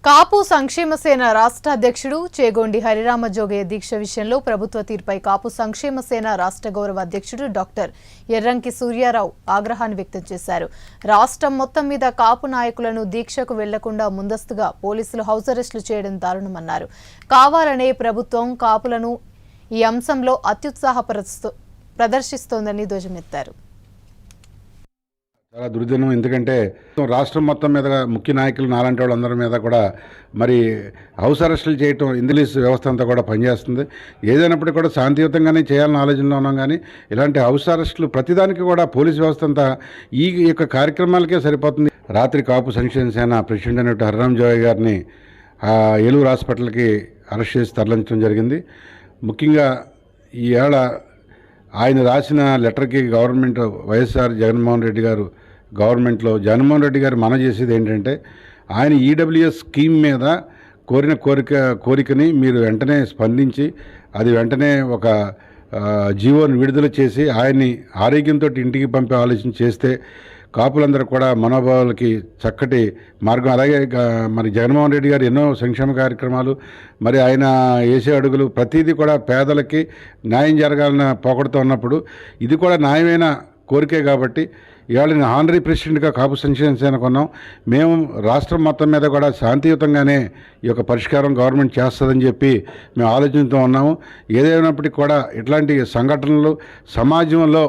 కాపు సంక్షేమ సేన రాష్ట్ర అధ్యక్షుడు చేగొండి హరిరామ జోగయ్య దీక్ష విషయంలో ప్రభుత్వ తీర్పై కాపు సంక్షేమ సేన రాష్ట్ర గౌరవ అధ్యక్షుడు డాక్టర్ ఎర్రంకి సూర్యారావు ఆగ్రహాన్ని వ్యక్తం చేశారు. రాష్ట్రం మొత్తం మీద కాపు నాయకులను దీక్షకు వెళ్లకుండా ముందస్తుగా పోలీసులు హౌస్ అరెస్టులు చేయడం దారుణమన్నారు. కావాలనే ప్రభుత్వం కాపులను ఈ అంశంలో ప్రదర్శిస్తోందని ధ్వజమెత్తారు. చాలా దుర్దినం. ఎందుకంటే రాష్ట్రం మొత్తం మీద ముఖ్య నాయకులు నాలాంటి వాళ్ళందరి మీద కూడా మరి హౌస్ అరెస్టులు చేయటం ఇంగ్లీష్ వ్యవస్థ అంతా కూడా పనిచేస్తుంది. ఏదైనప్పటికీ కూడా శాంతియుతంగానే చేయాలని ఆలోచనలో ఉన్నాం. కానీ ఇలాంటి హౌస్ అరెస్టులు ప్రతిదానికి కూడా పోలీస్ వ్యవస్థ అంతా ఈ యొక్క కార్యక్రమాలకే సరిపోతుంది. రాత్రి కాపు సంక్షేమ సేన ప్రెసిడెంట్ అయినట్టు హరిరామ జోగయ్య గారిని ఏలూరు హాస్పిటల్కి అరెస్ట్ చేసి తరలించడం జరిగింది. ముఖ్యంగా ఈ ఏళ ఆయన రాసిన లెటర్కి గవర్నమెంట్ వైఎస్ఆర్ జగన్మోహన్ రెడ్డి గారు గవర్నమెంట్లో జగన్మోహన్ రెడ్డి గారు మన చేసేది ఏంటంటే ఆయన ఈడబ్ల్యూఎస్ స్కీమ్ మీద కోరిన కోరికని మీరు వెంటనే స్పందించి అది వెంటనే ఒక జీవోని విడుదల చేసి ఆయన్ని ఆరోగ్యంతో ఇంటికి పంపే ఆలోచన చేస్తే కాపులందరూ కూడా మనోభావాలకి చక్కటి మార్గం. అలాగే మరి జగన్మోహన్ రెడ్డి గారు ఎన్నో సంక్షేమ కార్యక్రమాలు మరి ఆయన వేసే అడుగులు ప్రతిదీ కూడా పేదలకి న్యాయం జరగాలని పోకడుతూ ఉన్నప్పుడు ఇది కూడా న్యాయమైన కోరికే. కాబట్టి ఇవాళ నేను ఆనరీ ప్రెసిడెంట్గా కాపు సంక్షేమ సేన కొన్నాం. మేము రాష్ట్రం మొత్తం మీద కూడా శాంతియుతంగానే ఈ యొక్క పరిష్కారం గవర్నమెంట్ చేస్తుందని చెప్పి మేము ఆలోచనతో ఉన్నాము. ఏదైనప్పటికీ కూడా ఇట్లాంటి సంఘటనలు సమాజంలో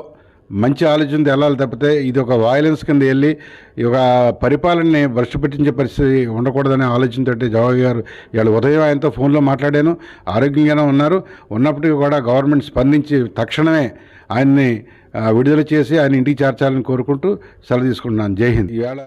మంచి ఆలోచనతో వెళ్ళాలి తప్పితే ఇది ఒక వాయలెన్స్ కింద వెళ్ళి ఈ ఒక పరిపాలనని భ్రష్టుపెట్టించే పరిస్థితి ఉండకూడదనే ఆలోచనతో జవహర్ గారు ఇవాళ ఉదయం ఆయనతో ఫోన్లో మాట్లాడాను. ఆరోగ్యంగానే ఉన్నారు. ఉన్నప్పటికీ కూడా గవర్నమెంట్ స్పందించి తక్షణమే ఆయన్ని విడుదల చేసి ఆయన ఇంటికి చేర్చాలని కోరుకుంటూ సెలవు తీసుకుంటున్నాను. జై హింద్. ఇవాళ